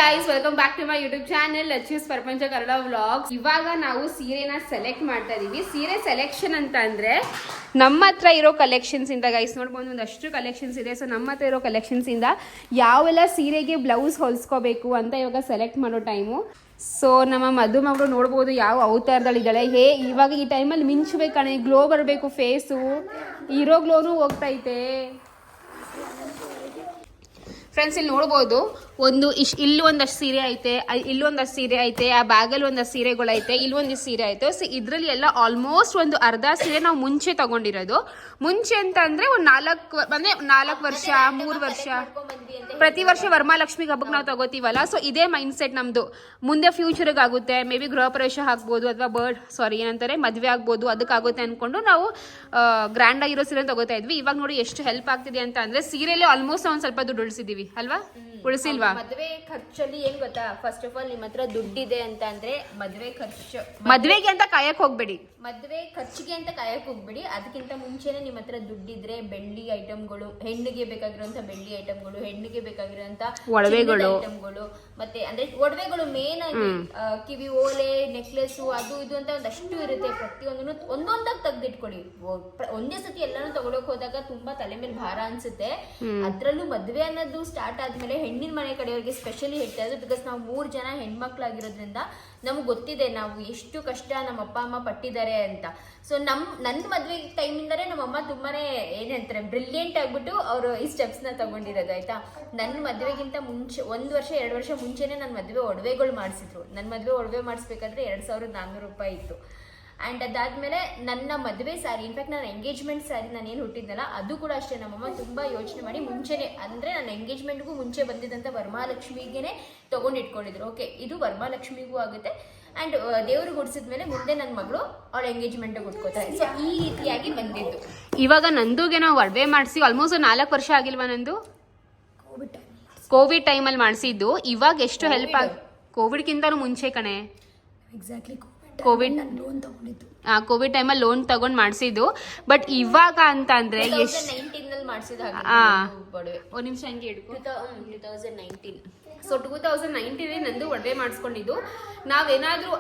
Guys, welcome back to my YouTube channel Lacchu's ಪ್ರಪಂಚ Kannada vlogs. ಇವಾಗ ನಾವು ಸೀರೆನ ಸೆಲೆಕ್ಟ್ ಮಾಡ್ತಾ ಇದೀವಿ. ಸೀರೆ ಸೆಲೆಕ್ಷನ್ ಅಂತ ಅಂದ್ರೆ ನಮ್ಮ ಹತ್ರ ಇರೋ ಕಲೆಕ್ಷನ್ಸ್ ಇಂದ ಗೈಸ್ ನೋಡ್ಬೋದು, ಒಂದಷ್ಟು ಕಲೆಕ್ಷನ್ಸ್ ಇದೆ. ಸೊ ನಮ್ಮ ಹತ್ರ ಇರೋ ಕಲೆಕ್ಷನ್ಸ್ ಇಂದ ಯಾವೆಲ್ಲ ಸೀರೆಗೆ ಬ್ಲೌಸ್ ಹೊಲ್ಸ್ಕೋಬೇಕು ಅಂತ ಇವಾಗ ಸೆಲೆಕ್ಟ್ ಮಾಡೋ ಟೈಮು. ಸೊ ನಮ್ಮ ಮದುಮಗಳು ನೋಡ್ಬೋದು ಯಾವ ಅವತಾರದಲ್ಲಿದ್ದಾಳೆ. ಇವಾಗ ಈ ಟೈಮಲ್ಲಿ ಮಿಂಚಬೇಕಣೆ, ಗ್ಲೋ ಬರಬೇಕು ಫೇಸು. ಇರೋ ಗ್ಲೋನು ಹೋಗ್ತೈತೆ ಫ್ರೆಂಡ್ಸ್. ಇಲ್ಲಿ ನೋಡ್ಬೋದು, ಇಲ್ಲಿ ಒಂದಷ್ಟು ಸೀರೆ ಐತೆ, ಇಲ್ಲೊಂದಷ್ಟು ಸೀರೆ ಐತೆ, ಆ ಬ್ಯಾಗಲ್ಲಿ ಒಂದಷ್ಟು ಸೀರೆಗಳೈತೆ, ಇಲ್ಲೊಂದಿಷ್ಟು ಸೀರೆ ಐತೆ. ಸೊ ಇದರಲ್ಲಿ ಎಲ್ಲ ಆಲ್ಮೋಸ್ಟ್ ಒಂದು ಅರ್ಧ ಸೀರೆ ನಾವು ಮುಂಚೆ ತಗೊಂಡಿರೋದು. ಮುಂಚೆ ಅಂತ ಅಂದ್ರೆ ಒಂದು 4 ವರ್ಷ 3 ವರ್ಷ ಪ್ರತಿ ವರ್ಷ ವರಮಹಾಲಕ್ಷ್ಮಿಗೆ ಹಬ್ಬಕ್ಕೆ ನಾವು ತಗೋತೀವಲ್ಲ. ಸೊ ಇದೇ ಮೈಂಡ್ ಸೆಟ್ ನಮ್ದು. ಮುಂದೆ ಫ್ಯೂಚರ್ಗೆ ಆಗುತ್ತೆ, ಮೇ ಬಿ ಗೃಹ ಪ್ರವೇಶ ಆಗ್ಬೋದು ಅಥವಾ ಏನಂತಾರೆ ಮದುವೆ ಆಗ್ಬೋದು, ಅದಕ್ಕಾಗುತ್ತೆ ಅನ್ಕೊಂಡು ನಾವು ಗ್ರ್ಯಾಂಡ್ ಆಗಿರೋ ಸೀರೆ ತಗೋತಾ ಇದ್ವಿ. ಇವಾಗ ನೋಡಿ ಎಷ್ಟು ಹೆಲ್ಪ್ ಆಗ್ತಿದೆ ಅಂತ ಅಂದ್ರೆ ಸೀರೆಯಲ್ಲಿ ಆಲ್ಮೋಸ್ಟ್ ನಾವು ಸ್ವಲ್ಪ ದುಡ್ಡು ಉಳಿಸಿದೀವಿ ಅಲ್ವಾ? ಉಳಿಸಿಲ್ವಾ? ಮದುವೆ ಖರ್ಚಲ್ಲಿ ಏನ್ ಗೊತ್ತಾ, ಫಸ್ಟ್ ಆಫ್ ಆಲ್ ನಿಮ್ಮ ಹತ್ರ ದುಡ್ಡಿದೆ ಅಂತ ಅಂದ್ರೆ ಮದ್ವೆಗೆ ಅಂತ ಕಾಯಕ್ ಹೋಗ್ಬೇಡಿ, ಮದುವೆ ಖರ್ಚಿಗೆ ಅಂತ ಕಾಯಕ್ ಹೋಗ್ಬೇಡಿ. ಅದಕ್ಕಿಂತ ಮುಂಚೆನೆ ನಿಮ್ಮ ಹತ್ರ ದುಡ್ಡಿದ್ರೆ ಬೆಳ್ಳಿ ಐಟಮ್ಗಳು, ಹೆಣ್ಣಿಗೆ ಬೇಕಾಗಿರುವಂತ ಬೆಳ್ಳಿ ಐಟಮ್ಗಳು, ಹೆಣ್ಣಿಗೆ ಬೇಕಾಗಿರುವಂತ ಒಡವೆಗಳು ಐಟಮ್ಗಳು, ಮತ್ತೆ ಅಂದ್ರೆ ಒಡವೆಗಳು ಮೇನ್ ಆಗಿ ಕಿವಿ ಓಲೆ, ನೆಕ್ಲೆಸ್, ಅದು ಇದು ಅಂತ ಒಂದಷ್ಟು ಇರುತ್ತೆ. ಪ್ರತಿಯೊಂದನ್ನು ಒಂದೊಂದಾಗಿ ತೆಗ್ದಿಟ್ಕೊಳ್ಳಿ. ಒಂದೇ ಸತಿ ಎಲ್ಲಾನು ತಗೊಳಕ್ ಹೋದಾಗ ತುಂಬಾ ತಲೆ ಮೇಲೆ ಭಾರ ಅನ್ಸುತ್ತೆ. ಅದ್ರಲ್ಲೂ ಮದ್ವೆ ಅನ್ನೋದು ಸ್ಟಾರ್ಟ್ ಆದ್ಮೇಲೆ ಹೆಣ್ಣಿನ ಮನೆ ಕಡೆಯವರಿಗೆ ಸ್ಪೆಷಲಿ ಹೇಳ್ತಾ ಇದ್ರು. ಬಿಕಾಸ್ ನಾವು 3 ಜನ ಹೆಣ್ಮಕ್ಳಾಗಿರೋದ್ರಿಂದ ನಮ್ಗೆ ಗೊತ್ತಿದೆ ನಾವು ಎಷ್ಟು ಕಷ್ಟ ನಮ್ಮ ಅಪ್ಪ ಅಮ್ಮ ಪಟ್ಟಿದ್ದಾರೆ ಅಂತ. ಸೊ ನನ್ನ ಮದ್ವೆ ಟೈಮಿಂದಾನೇ ನಮ್ಮಮ್ಮ ತುಂಬಾನೇ ಏನಂತಾರೆ ಬ್ರಿಲಿಯಂಟ್ ಆಗ್ಬಿಟ್ಟು ಅವರು ಈ ಸ್ಟೆಪ್ಸ್ ನ ತಗೊಂಡಿರೋದು. ಆಯ್ತಾ, ನನ್ನ ಮದ್ವೆಗಿಂತ ಮುಂಚೆ 1 ವರ್ಷ 2 ವರ್ಷ ಮುಂಚೆನೆ ನನ್ನ ಮದ್ವೆ ಒಡವೆಗಳು ಮಾಡಿಸಿದ್ರು. ನನ್ನ ಮದ್ವೆ ಒಡವೆ ಮಾಡಿಸ್ಬೇಕಾದ್ರೆ 2400 ರೂಪಾಯಿ ಇತ್ತು. ಆ್ಯಂಡ್ ಅದಾದ್ಮೇಲೆ ನನ್ನ ಮದುವೆ ಸ್ಯಾರಿ, ಇನ್ಫ್ಯಾಕ್ಟ್ ನನ್ನ ಎಂಗೇಜ್ಮೆಂಟ್ ಸ್ಯಾರಿ ನಾನು ಏನು ಹುಟ್ಟಿದ್ನಲ್ಲ ಅದು ಕೂಡ ಅಷ್ಟೇ. ನಮ್ಮಮ್ಮ ತುಂಬಾ ಯೋಚನೆ ಮಾಡಿ ಮುಂಚೆನೆ, ಅಂದ್ರೆ ನನ್ನ ಎಂಗೇಜ್ಮೆಂಟ್ಗೂ ಮುಂಚೆ ಬಂದಿದ್ದಂಥ ವರಮಹಾಲಕ್ಷ್ಮಿಗೆನೆ ತಗೊಂಡಿಟ್ಕೊಂಡಿದ್ರು. ಓಕೆ, ಇದು ವರಮಹಾಲಕ್ಷ್ಮಿಗೂ ಆಗುತ್ತೆ ಆ್ಯಂಡ್ ದೇವ್ರಿಗೆ ಹುಡ್ಸಿದ್ಮೇಲೆ ಮುಂದೆ ನನ್ನ ಮಗಳು ಅವಳ ಎಂಗೇಜ್ಮೆಂಟ್ ಉಟ್ಕೋತಾರೆ. ಸೊ ಈ ರೀತಿಯಾಗಿ ಬಂದಿದ್ದು. ಇವಾಗ ನಂದುಗೆ ನಾವು ಒಡವೆ ಮಾಡಿಸಿ ಆಲ್ಮೋಸ್ಟ್ 4 ವರ್ಷ ಆಗಿಲ್ವಾ? ನಂದು ಕೋವಿಡ್ ಟೈಮಲ್ಲಿ ಮಾಡಿಸಿದ್ದು. ಇವಾಗ ಎಷ್ಟು ಹೆಲ್ಪ್ ಕೋವಿಡ್ಗಿಂತನೂ ಮುಂಚೆ ಕಣೆ, ಎಕ್ಸಾಕ್ಟ್ಲಿ ಕೋವಿಡ್ ಟೈಮಲ್ಲಿ ಲೋನ್ ತಗೊಂಡ್ ಮಾಡಿಸಿದ್ದು. ಬಟ್ ಇವಾಗ ಅಂತ ಅಂದ್ರೆ ಎಷ್ಟು 2019 ಮಾಡಿಸಿದ ಒಂದ್ ನಿಮಿಷ ಹಂಗೆ ಹಿಡ್ಕೊ. 2019. ಸೊ 2019 ನಂದು ಒಡವೆ ಮಾಡಿಸ್ಕೊಂಡಿದ್ದು. ನಾವೇನಾದ್ರೂ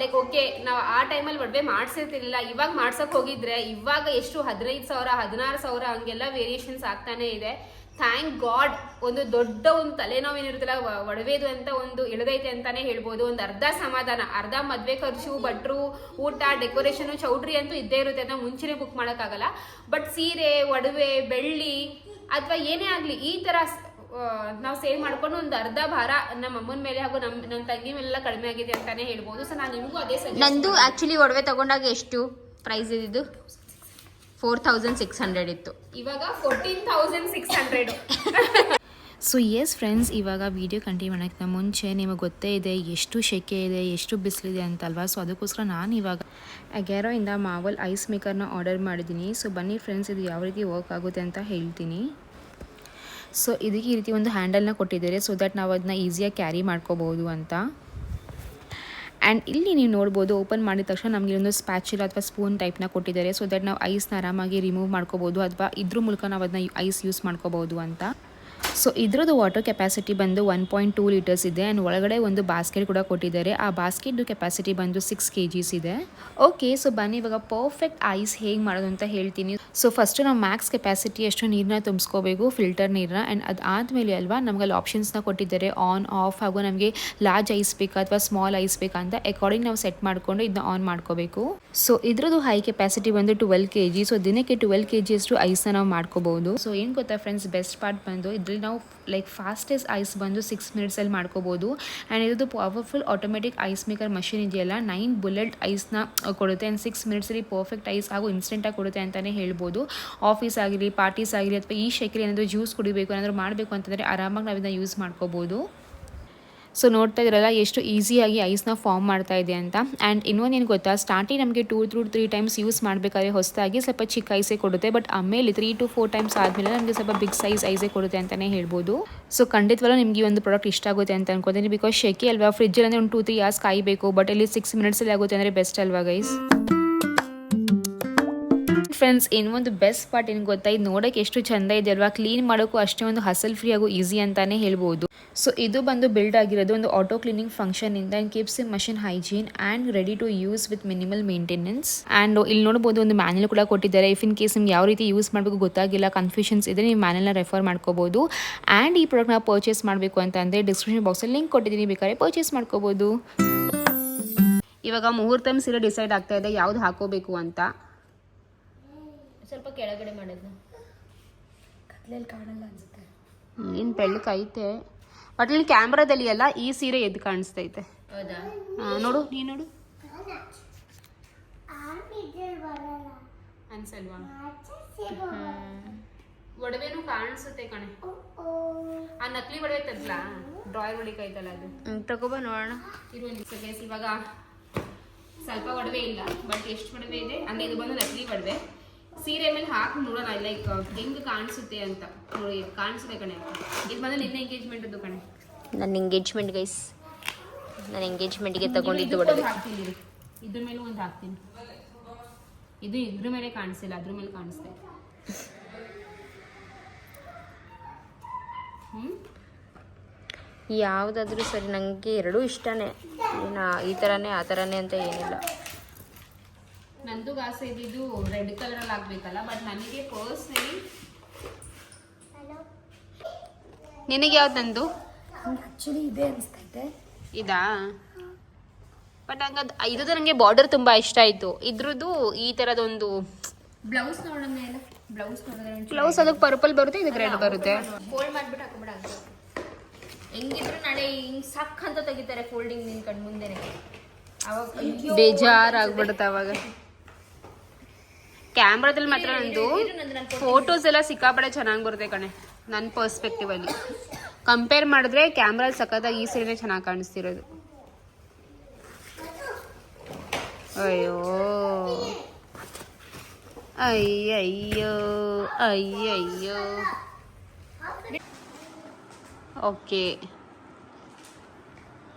ಲೈಕ್ ಓಕೆ, ನಾವು ಆ ಟೈಮಲ್ಲಿ ಒಡವೆ ಮಾಡಿಸಿರ್ತಿರ್ಲಿಲ್ಲ. ಇವಾಗ ಮಾಡ್ಸಕ್ ಹೋಗಿದ್ರೆ ಇವಾಗ ಎಷ್ಟು 15,000 16,000 ಹಂಗೆಲ್ಲ ವೇರಿಯೇಷನ್ಸ್ ಆಗ್ತಾನೆ ಇದೆ. ಥ್ಯಾಂಕ್ ಗಾಡ್, ಒಂದು ದೊಡ್ಡ ಒಂದು ತಲೆನೋವೇನಿರುತ್ತಲ್ಲ ಒಡವೆದು ಅಂತ ಒಂದು ಇಳಿದೈತೆ ಅಂತಾನೆ ಹೇಳ್ಬೋದು. ಒಂದು ಅರ್ಧ ಸಮಾಧಾನ, ಅರ್ಧ ಮದ್ವೆ ಖರ್ಚು, ಭಟ್ರು, ಊಟ, ಡೆಕೋರೇಷನ್, ಚೌಟ್ರಿ ಅಂತೂ ಇದ್ದೇ ಇರುತ್ತೆ ಅಂತ ಮುಂಚೆನೆ ಬುಕ್ ಮಾಡೋಕ್ಕಾಗಲ್ಲ. ಬಟ್ ಸೀರೆ, ಒಡವೆ, ಬೆಳ್ಳಿ ಅಥವಾ ಏನೇ ಆಗ್ಲಿ ಈ ತರ ನಾವು ಸೇವ್ ಮಾಡ್ಕೊಂಡು ಒಂದು ಅರ್ಧ ಭಾರ ನಮ್ಮ ಅಮ್ಮನ ಮೇಲೆ ಹಾಗೂ ನನ್ನ ತಂಗಿ ಮೇಲೆಲ್ಲ ಕಡಿಮೆ ಆಗಿದೆ ಅಂತಾನೆ ಹೇಳ್ಬೋದು. ಸೊ ನಾನು ನಿಮಗೂ ಅದೇ ನಂದು ಆಕ್ಚುಲಿ ಒಡವೆ ತಗೊಂಡಾಗ ಎಷ್ಟು ಪ್ರೈಸ್ ಇದ್ದು 4,600 ಇತ್ತು. ಇವಾಗ 14,600. ಸೊ ಎಸ್ ಫ್ರೆಂಡ್ಸ್, ಇವಾಗ ವಿಡಿಯೋ ಕಂಟಿನ್ಯೂ ಮಾಡೋಕ್ಕಿಂತ ಮುಂಚೆ ನಿಮಗೆ ಗೊತ್ತೇ ಇದೆ ಎಷ್ಟು ಸೆಕೆ ಇದೆ, ಎಷ್ಟು ಬಿಸಿಲಿದೆ ಅಂತಲ್ವಾ. ಸೊ ಅದಕ್ಕೋಸ್ಕರ ನಾನು ಇವಾಗ ಅಗ್ಯಾರೋಯಿಂದ ಮಾವಲ್ ಐಸ್ ಮೇಕರ್ನ ಆರ್ಡರ್ ಮಾಡಿದ್ದೀನಿ. ಸೊ ಬನ್ನಿ ಫ್ರೆಂಡ್ಸ್, ಇದು ಯಾವ ರೀತಿ ವರ್ಕ್ ಆಗುತ್ತೆ ಅಂತ ಹೇಳ್ತೀನಿ. ಸೊ ಇದಕ್ಕೆ ಈ ರೀತಿ ಒಂದು ಹ್ಯಾಂಡಲ್ನ ಕೊಟ್ಟಿದ್ದಾರೆ, ಸೊ ದಟ್ ನಾವು ಅದನ್ನ ಈಸಿಯಾಗಿ ಕ್ಯಾರಿ ಮಾಡ್ಕೋಬೋದು ಅಂತ. ಆ್ಯಂಡ್ ಇಲ್ಲಿ ನೀವು ನೋಡ್ಬೋದು, ಓಪನ್ ಮಾಡಿದ ತಕ್ಷಣ ನಮಗೆ ಒಂದು ಸ್ಪ್ಯಾಚುಲಾ ಅಥವಾ ಸ್ಪೂನ್ ಟೈಪ್ನ ಕೊಟ್ಟಿದ್ದಾರೆ. ಸೊ ದಟ್ ನಾವು ಐಸ್ನ ಆರಾಮಾಗಿ ರಿಮೂವ್ ಮಾಡ್ಕೋಬೋದು ಅಥವಾ ಇದ್ರ ಮೂಲಕ ನಾವು ಅದನ್ನ ಐಸ್ ಯೂಸ್ ಮಾಡ್ಕೋಬೋದು ಅಂತ. ಸೊ ಇದ್ರದ್ದು ವಾಟರ್ ಕೆಪಾಸಿಟಿ ಬಂದು 1.2 ಲೀಟರ್ಸ್ ಇದೆ. ಆ್ಯಂಡ್ ಒಳಗಡೆ ಒಂದು ಬಾಸ್ಕೆಟ್ ಕೂಡ ಕೊಟ್ಟಿದ್ದಾರೆ. ಆ ಬಾಸ್ಕೆಟ್ದು ಕೆಪಾಸಿಟಿ ಬಂದು 6 kgs ಇದೆ. ಓಕೆ, ಸೊ ಬನ್ನಿ ಇವಾಗ ಪರ್ಫೆಕ್ಟ್ ಐಸ್ ಹೇಗೆ ಮಾಡೋದು ಅಂತ ಹೇಳ್ತೀನಿ. ಸೊ ಫಸ್ಟು ನಾವು ಮ್ಯಾಕ್ಸ್ ಕೆಪಾಸಿಟಿ ಅಷ್ಟು ನೀರನ್ನ ತುಂಬಿಸ್ಕೋಬೇಕು, ಫಿಲ್ಟರ್ ನೀರನ್ನ. ಆ್ಯಂಡ್ ಅದಾದಮೇಲೆ ಅಲ್ವಾ ನಮ್ಗೆ ಅಲ್ಲಿ ಆಪ್ಷನ್ಸ್ನ ಕೊಟ್ಟಿದ್ದಾರೆ, ಆನ್ ಆಫ್ ಹಾಗೂ ನಮಗೆ ಲಾರ್ಜ್ ಐಸ್ ಬೇಕಾ ಅಥವಾ ಸ್ಮಾಲ್ ಐಸ್ ಬೇಕಾ ಅಂತ ಅಕಾರ್ಡಿಂಗ್ ನಾವು ಸೆಟ್ ಮಾಡಿಕೊಂಡು ಇದನ್ನ ಆನ್ ಮಾಡ್ಕೋಬೇಕು. ಸೊ ಇದ್ರದ್ದು ಹೈ ಕೆಪಾಸಿಟಿ ಬಂದು 12 kg. ಸೊ ದಿನಕ್ಕೆ 12 kg ಅಷ್ಟು ಐಸ್ನ ನಾವು ಮಾಡ್ಕೋಬಹುದು. ಸೊ ಏನು ಗೊತ್ತಾ ಫ್ರೆಂಡ್ಸ್, ಬೆಸ್ಟ್ ಪಾರ್ಟ್ ಬಂದು ಇದ್ರಲ್ಲಿ ನಾವು ಲೈಕ್ ಫಾಸ್ಟೆಸ್ಟ್ ಐಸ್ ಬಂದು 6 ಮಿನಿಟ್ಸಲ್ಲಿ ಮಾಡ್ಕೋಬೋದು. ಆ್ಯಂಡ್ ಇದು powerful automatic ice maker machine ಇದೆಯಲ್ಲ, 9 ಬುಲೆಟ್ ಐಸ್ನ ಕೊಡುತ್ತೆ. ಆ್ಯಂಡ್ 6 ಮಿನಿಟ್ಸಲ್ಲಿ ಪರ್ಫೆಕ್ಟ್ ಐಸ್ ಹಾಗೂ ಇನ್ಸ್ಟೆಂಟಾಗಿ ಕೊಡುತ್ತೆ ಅಂತಲೇ ಹೇಳ್ಬೋದು. ಆಫೀಸ್ ಆಗಿರಲಿ, ಪಾರ್ಟೀಸ್ ಆಗಿರಲಿ ಅಥವಾ ಈ ಶೆಕೆಲಿ ಏನಾದರೂ ಜ್ಯೂಸ್ ಕುಡಿಬೇಕು ಏನಾದರೂ ಮಾಡಬೇಕು ಅಂತಂದರೆ ಆರಾಮಾಗಿ ನಾವು ಇದನ್ನ ಯೂಸ್ ಮಾಡ್ಕೋಬೋದು. ಸೊ ನೋಡ್ತಾ ಇದ್ರಲ್ಲ ಎಷ್ಟು ಈಸಿಯಾಗಿ ಐಸ್ನ ಫಾರ್ಮ್ ಮಾಡ್ತಾ ಇದೆ ಅಂತ. ಆ್ಯಂಡ್ ಇನ್ನೊಂದೇನು ಗೊತ್ತಾ, ಸ್ಟಾರ್ಟಿಂಗ್ ನಮಗೆ 2 to 3 ಟೈಮ್ಸ್ ಯೂಸ್ ಮಾಡಬೇಕಾದ್ರೆ ಹೊಸದಾಗಿ ಸ್ವಲ್ಪ ಚಿಕ್ಕ ಐಸೇ ಕೊಡುತ್ತೆ. ಬಟ್ ಆಮೇಲೆ 3 to 4 ಟೈಮ್ಸ್ ಆದಮೇಲೆ ನಮಗೆ ಸ್ವಲ್ಪ ಬಿಗ್ ಸೈಜ್ ಐಸೇ ಕೊಡುತ್ತೆ ಅಂತಲೇ ಹೇಳ್ಬೋದು. ಸೊ ಖಂಡಿತವಲ್ಲ ನಿಮಗೆ ಈ ಒಂದು ಪ್ರಾಡಕ್ಟ್ ಇಷ್ಟ ಆಗುತ್ತೆ ಅಂತ ಅನ್ಕೋತೀನಿ. ಬಿಕಾಸ್ ಶೆಕೆ ಅಲ್ವಾ, ಫ್ರಿಜ್ಜಲ್ಲಿ ಅಂದರೆ ಒಂದು 2-3 hours ಕಾಯಬೇಕು. ಬಟ್ ಇಲ್ಲಿ 6 ಮಿನಿಟ್ಸಲ್ಲಿ ಆಗುತ್ತೆ ಅಂದರೆ ಬೆಸ್ಟ್ ಅಲ್ವಾ ಗೈಸ್. ಫ್ರೆಂಡ್ಸ್, ಇನ್ನೊಂದು ಬೆಸ್ಟ್ ಪಾರ್ಟ್ ಏನು ಗೊತ್ತಾ, ಇದು ನೋಡೋಕೆ ಎಷ್ಟು ಚೆಂದ ಇದೆ ಅಲ್ವಾ, ಕ್ಲೀನ್ ಮಾಡೋಕ್ಕೂ ಅಷ್ಟೇ ಒಂದು ಹಸಲ್ ಫ್ರೀ ಹಾಗೂ ಈಸಿ ಅಂತಾನೆ ಹೇಳ್ಬೋದು. ಸೊ ಇದು ಬಂದು ಬಿಲ್ಡ್ ಆಗಿರೋದು ಒಂದು ಆಟೋ ಕ್ಲೀನಿಂಗ್ ಫಂಕ್ಷನಿಂದ and keeps the machine hygiene and ready to use with minimal maintenance. And ಇಲ್ಲಿ ನೋಡ್ಬೋದು ಒಂದು ಮ್ಯಾನ್ಯಲ್ ಕೂಡ ಕೊಟ್ಟಿದ್ದಾರೆ. ಇಫ್ ಇನ್ ಕೇಸ್ ನಿಮ್ಗೆ ಯಾವ ರೀತಿ ಯೂಸ್ ಮಾಡಬೇಕು ಗೊತ್ತಾಗಿಲ್ಲ, ಕನ್ಫ್ಯೂಷನ್ಸ್ ಇದೆ, ನೀವು ಮ್ಯಾನ್ಯಲ್ನ ರೆಫರ್ ಮಾಡ್ಕೋಬೋದು. ಆ್ಯಂಡ್ ಈ ಪ್ರಾಡಕ್ಟ್ನ ಪರ್ಚೇಸ್ ಮಾಡಬೇಕು ಅಂತಂದರೆ ಡಿಸ್ಕ್ರಿಪ್ಷನ್ ಬಾಕ್ಸಲ್ಲಿ ಲಿಂಕ್ ಕೊಟ್ಟಿದ್ದೀನಿ, ಬೇಕಾದ್ರೆ ಪರ್ಚೇಸ್ ಮಾಡ್ಕೋಬೋದು. ಇವಾಗ ಮುಹೂರ್ತಮ್ ಸೀರೆ ಡಿಸೈಡ್ ಆಗ್ತಾ ಇದೆ ಯಾವ್ದು ಹಾಕೋಬೇಕು ಅಂತ. ಸ್ವಲ್ಪ ಕೆಳಗಡೆ ಮಾಡಿದ್ನ ಏನು ಬೆಳ್ಳಕೈತೆ ಒಟ್ಟಲ್ಲಿ ಕ್ಯಾಮ್ರಾದಲ್ಲಿ ಅಲ್ಲ, ಈ ಸೀರೆ ಎದ್ದು ಕಾಣಿಸ್ತೈತೆ. ಹೌದಾ? ನೋಡು, ನೀ ನೋಡು ಅನ್ಸಲ್ವಾ? ಒಡವೆನೂ ಕಾಣಿಸುತ್ತೆ ಕಣೆ. ಆ ನಕಲಿ ಒಡವೆ ತದ್ಲಾ ಡ್ರಾಯರ್ ಒಳಗೆ ಐತಲ್ಲ ಅದು ತಗೋಬ ನೋಡೋಣ. ಇವಾಗ ಸ್ವಲ್ಪ ಒಡವೆ ಇಲ್ಲ, ಬಟ್ ಎಷ್ಟು ಒಡವೆ ಇದೆ ಅಂದ್ರೆ ಇದು ಬಂದು ನಕಲಿ ಒಡವೆ. ಸೀರೆ ಮೇಲೆ ಹಾಕಿ ನೋಡೋಣ ಲೈಕ್ ಹೆಂಗ್ ಕಾಣಿಸುತ್ತೆ ಅಂತ. ನೋಡಿ ಕಾಣಿಸುತ್ತೆ ಕಣೆ. ಇದು ಬಂದು ನಿನ್ನೆ ಎಂಗೇಜ್ಮೆಂಟ್ ಅದು ಕಣೆ. ನನ್ನ ಎಂಗೇಜ್ಮೆಂಟ್ ಗೈಸ್, ನನ್ನ ಎಂಗೇಜ್ಮೆಂಟ್ಗೆ ತಗೊಂಡಿದ್ದು ಒಡವೆ ಹಾಕ್ತೀನಿ. ಇದ್ರ ಮೇಲೂ ಒಂದು ಹಾಕ್ತೀನಿ. ಇದು ಇದ್ರ ಮೇಲೆ ಕಾಣಿಸಿಲ್ಲ, ಅದ್ರ ಮೇಲೆ ಕಾಣಿಸ್ತೈತೆ. ಯಾವುದಾದ್ರೂ ಸರಿ, ನನಗೆ ಎರಡೂ ಇಷ್ಟನೇ. ಈ ಥರನೇ ಆ ಥರನೇ ಅಂತ ಏನಿಲ್ಲ. ನಂದು ಆಸೆ ಇದ್ದಿದ್ದು ರೆಡ್ ಕಲರಲ್ಲಿ ಆಗ್ಬೇಕಲ್ಲ, ಬಟ್ ನನಗೆ ಪರ್ಸ್ನಲಿ ನಿನಗೆ ಯಾವ್ದು ನಂದು ಆಕ್ಚುಲಿ ಇದೆ ಅನಿಸ್ತೈತೆ. ಇದಾ? ಬಟ್ ಹಂಗದು ಇದು ನನಗೆ ಬಾರ್ಡರ್ ತುಂಬಾ ಇಷ್ಟ ಆಯ್ತು. ಇದ್ರದ್ದು ಈ ತರದೊಂದು ಬ್ಲೌಸ್ ನೋಡೋಣ ಮೇಲೆ. ಬ್ಲೌಸ್ ನೋಡಿದ್ರೆ ಬ್ಲೌಸ್ ಅದಕ್ಕೆ ಪರ್ಪಲ್ ಬರುತ್ತೆ, ಇದಕ್ಕೆ ರೆಡ್ ಬರುತ್ತೆ. ಫೋಲ್ಡ್ ಮಾಡ್ಬಿಟ್ಟು ಹಾಕೊಂಬಿಡ. ಹೆಂಗಿದ್ರು ನಾಳೆ ಹಿಂಗ್ ಸಾಕ್ ಅಂತ ತೆಗಿತಾರೆ ಫೋಲ್ಡಿಂಗ್ ನಿನ್ ಕಣ್ ಮುಂದೆನೆ. ಅವಾಗ ಬೇಜಾರಾಗ್ಬಿಡುತ್ತೆ ಅವಾಗ. ಕ್ಯಾಮ್ರಾದಲ್ಲಿ ಮಾತ್ರ ನಂದು ಫೋಟೋಸ್ ಎಲ್ಲ ಸಿಕ್ಕಾಪಡೆ ಚೆನ್ನಾಗಿ ಬರುತ್ತೆ ಕಣೆ. ನನ್ನ ಪರ್ಸ್ಪೆಕ್ಟಿವ್ ಅಲ್ಲಿ ಕಂಪೇರ್ ಮಾಡಿದ್ರೆ ಕ್ಯಾಮ್ರಲ್ಲಿ ಸಖತ್ತಾಗಿ ಈ ಸೀರೆನೇ ಚೆನ್ನಾಗಿ ಕಾಣಿಸ್ತಿರೋದು. ಅಯ್ಯೋ ಅಯ್ಯಯ್ಯೋ ಅಯ್ಯಯ್ಯೋ. ಓಕೆ,